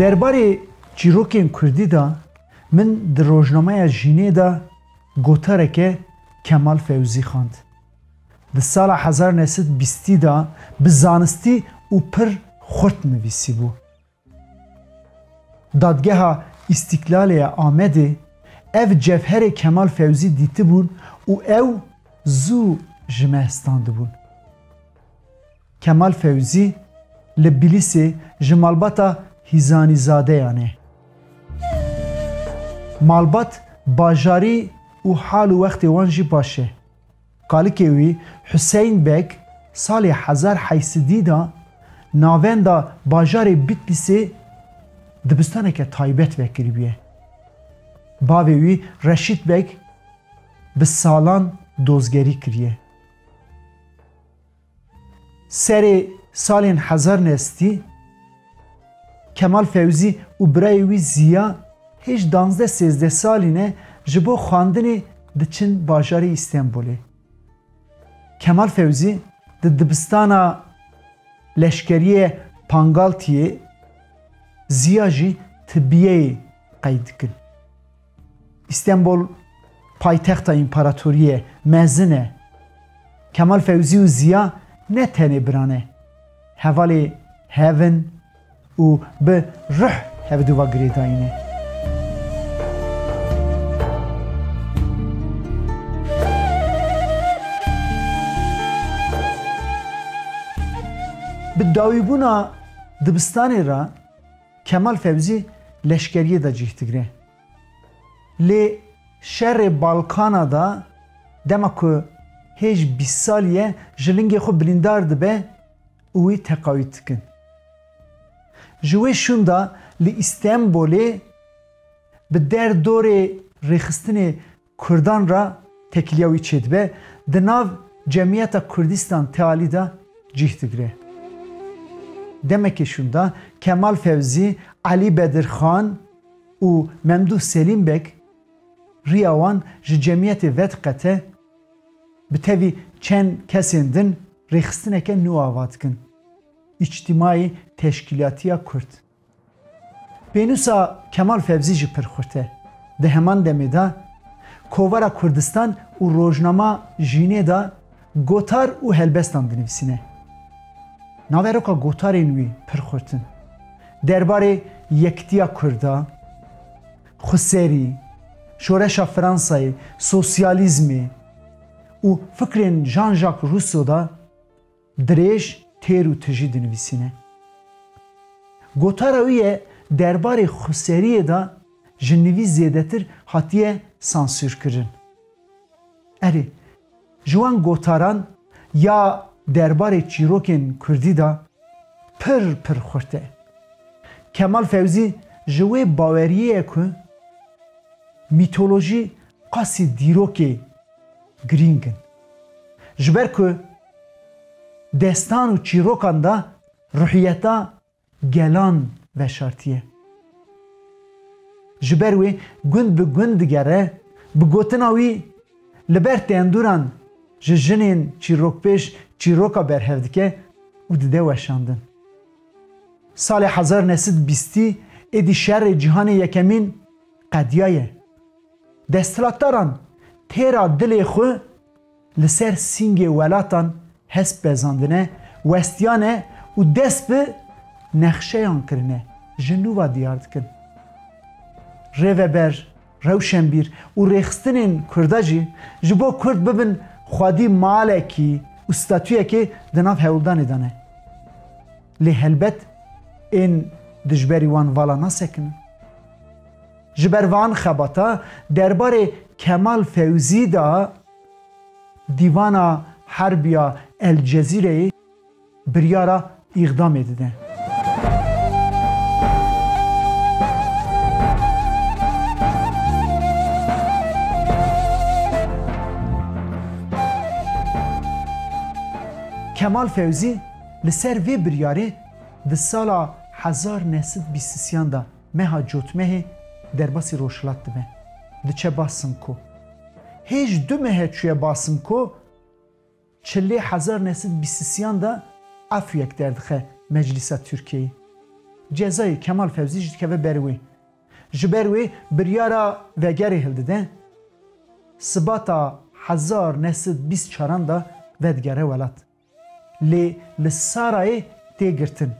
درباره چیروکین کردی دا من در روزنامه جینه دا گوتاره که کمال فوزی خواند. در سال 1920 دا به زانستی و پر خورد نویسی بو. دادگاه استقلال آمده اف جوهر کمال فوزی دیده بون و او زو جمعستانده بون. کمال فوزی لبلیس جمالباتا هیزانی زاده یانه. مالبات باجاری و حال و وقت وانجی باشه. قالی وی حسین بک سال 1800 دا ناوین دا باجاری بیتلیسی دبستانه که تایبت وکری بیه. باوی وی رشید بک به سالان دوزگری کریه. سری سالین 1000 نستی کمال فوزی و برای وی زیا هیچ 12-13 سالینه جبو خواندنی دچن باجاری استانبولی. کمال فوزی د دبستانا لشکری پانگالتیه زیاجی طبیعی قید کن. استانبول پایتخت امپراتوریه مزنه. کمال فوزی و زیا نه تنه برانه حوالی هون و به روح هفدو و گریداینه. به داویبونا دبستانی را کمال فوزی لشکریه دا جیهتگره. لی شهر بالکانا دا دما که هیچ 20 سالیه جلنگی خود بلیندار دبه اوی تقاویت کن. جوی شوندا لی استانبولی به در دور ریخستن کردان را تکلیوی چید به دناو جمعیت کردستان تالی دا جیهتگره. demek ki şunda Kemal Fevzi, Ali Bedirxan u Memduh Selim Bek riyawan ji cemiyetê vedqete bi tevî çend kesên din rêxistineke nû ava dikin. İçtimai Teşkilatiya Kurd. Pênûsa Kemal Fevzi jî pir xurt e. Di heman demê de Kovara Kurdistan û rojnama jînê da gotar û helbestan dinivîsîne. Naveroka gotarên wî pir xurtin. Derbarê yektiya Kurda, Xweserî, şoreşa Fransayê, sosyalizmê û fikrên Jean-Jacques Rousseau da dirêj têr û tijî dinivîsîne. Gotara wî ye derbarê Xweseriyê da ji nivî zêdetir hatiye sansür kirin. Erê, ji wan gotaran ya derbarê çîrokên Kurdî da pir pir xurt e. Kemal Fevzi ji wê baweriyê ye ku mîtolojî qasî dîrokê girîng in. Ji ber ku destan û çîrokan da ruhiyeta gelan veşartiye. Ji ber wê gund bi gund digere, bi gotina wî li ber tenduran ji jinên çîrokpêş çîroka berhev dike û dide weşandin. Salê 1920 êdî şerê cîhanê yekemîn qediya ye. Desthilatdaran têra dilê xwe li ser sîngê welatan hesp bezandine, westiyane û dest bi nexşeyan kirine ji nûva diyar dikin. Rêveber, Rewşenbîr û rêxistinên Kurda jî ji bo Kurd bibin xwedî malekî û statûyekê di nav hewldanê de ne. Lê helbet ên dijberî wan vala nasekinin. Ji ber van xebata derbarê Kemal Fevzî da dîvana herbiya El Cezîreyê biryara îqdamê dide. Kemal Fevzi li ser vê biryarê di sala 1923 da meha cotmehê derbasî Rojhilat dibe. Diçe Basmko. Hêj du mehe çûye Basmko çilê 1923 da Afyek derdixe Meclisa Türkiye'yê. cezayı Kemal Fevzi jî dikeve ber wê. Ji ber wê biryara vegerê hildide sibata 1924 da vedgere welat. Lê li Sarayê tê girtin.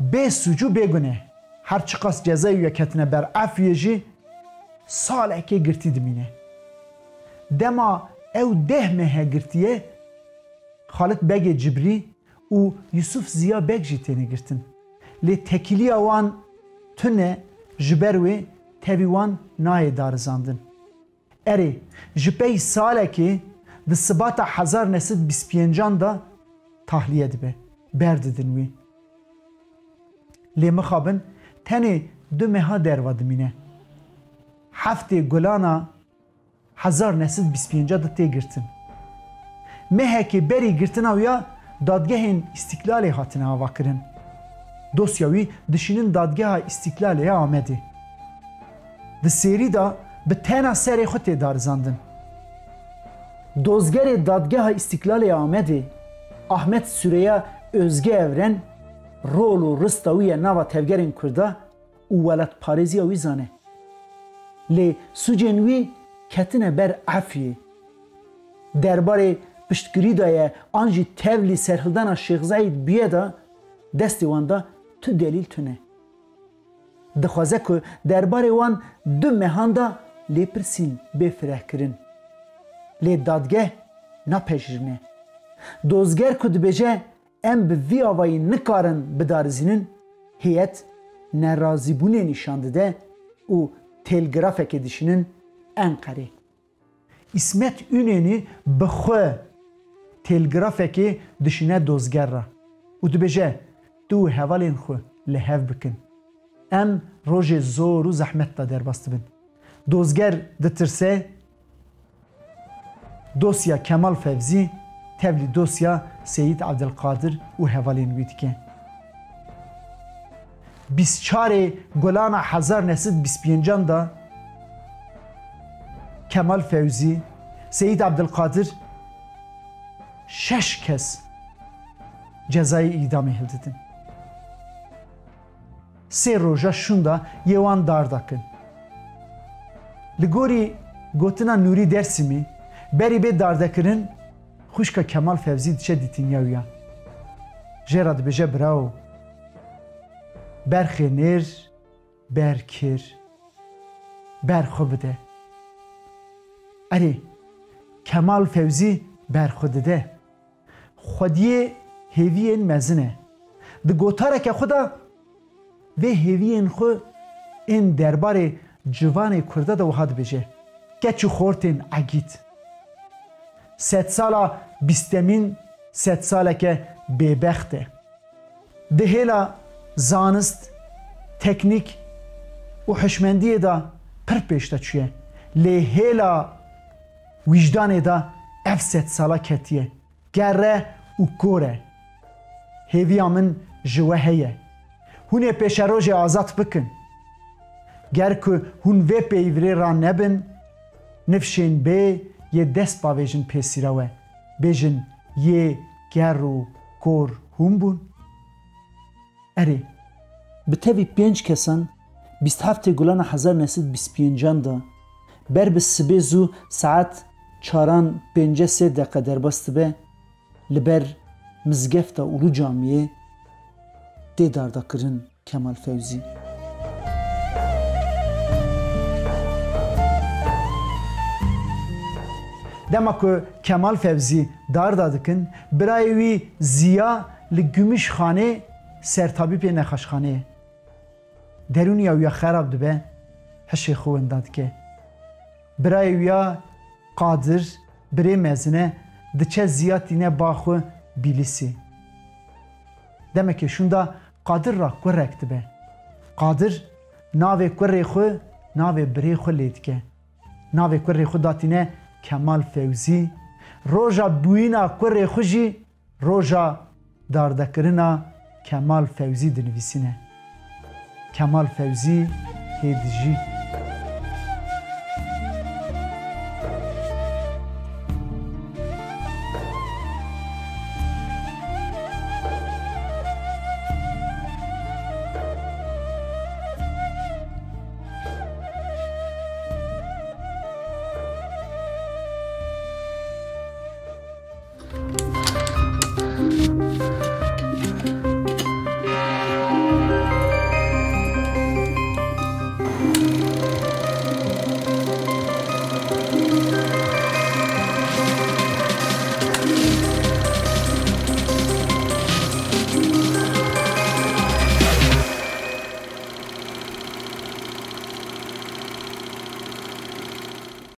Bê suc û bêguneh her çi qas cezayê wê ketine ber efyê jî salekê girtî dimîne. Dema ew 10 mehe girtiye Xalit Begê Cibrî û Yusuf Ziya Beg jî têne girtin. Lê tekiliya wan tune ji ber wê tevî wan nayê darizandin. Erê ji pey salekê di sibata 1925 da tahliye dibe. Berdidin wî. Lê mixabin tenê 2 meha derva dimîne. Heftê Gulana 1925 da tê girtin. Mehekê berî girtina wî ya dadgehên İstiklalê hatine avakirin. Dosya wî dişinin dadgeha İstiklalê ya Amedê. Di sêrî da bi tena serê xwe tê darizandin. Dozgerê dadgeha İstiklalê ya Amedê Ahmet Süreyya Özge Evren rol û rista wî ya nava tevgerên Kurda û welatparêziya wî zane. Lê sucên wî ketine ber efyê. Derbarê piştgirî da ye an jî tevlî serhildana Şêx Zeîd bûye da destê wan da tu delîl tune. Dixwaze ku derbarê wan 2 mehan da lêpirsîn bê firehkirin. Lê dadgeh napejirine. Dozger ku dibêje em bi vî avayî nikarin bidarizînin heyet nerazîbûnê nîşan dide û telgrafekê dişinin Enqerê. İsmet Ünenî bi xwe telgrafekê dişine dozger ra û dibêje tu hevalên xwe li hev bikin. Em rojê zor û zehmet da derbas dibin. Dozger ditirse dosya Kemal Fevzi tevlî dosya Seyid Abdülkadir û hevalên wî dike. 24 Gulana 1925 da Kemal Fevzi, Seyid Abdülkadir 6 kes cezayı idamê hildidin. 3 roja şunda yewan dar dakin. Li gorî gotina Nûrî Dersimî berî bê dardekirin xwişka Kemal Fevzî diçe dîtîniya wî ya. Jêra dibêje bravo. Berxê nêr, berkir, berxwe bide. Erê Kemal Fevzî berxwe dide. Xwediyê hêviyên mezin e. Di gotareke xwe da vê hêviyên xwe ên derbarê civanê Kurda da wiha dibêje. Keç û xortên egît. Sedsala bîstemîn sedsaleke bêbext e. Di hêla zanist, teknîk û hişmendiyê da pir pêş de çûye. Lê hêla wîjdanê da ev sedsala ketiye. Gerre û kor e. Hêviya min ji we heye. Hûn ê pêşerojê azad bikin. Ger ku hûn vê peyvîrê ra nebin, nifşên bê yê dest bavêjin pêsîra we. Bêjin yê ger û kor hûn bûn. Erê bi tevî 5 kesan 27 Gulana 1925 da ber bi sibê zû saet 4:53 deqe derbas dibe li ber mizgefta Ulu Camiyê tê dardakirin Kemal Fevzî. Dema ku Kemal Fevzî darda dikin, birayê wî Ziya li Gümüşxanê sertabîpê nexweşxaneyê. Derûniya wî ya xerab dibe, hişê xwe winda dike. Birayê wî ya Qadir birê mezin e diçe Ziya tîne ba xwe Bîlisê. Demekê şunda Qadir ra kurek dibe. Qadir navê kurê xwe navê birê xwe lê dike. Navê kurê xwe datîne Kemal Fevzî. Roja bûyîna kurê xwe jî roja dardekirina Kemal Fevzî dinivîsîne. Kemal Fevzî hêdijî.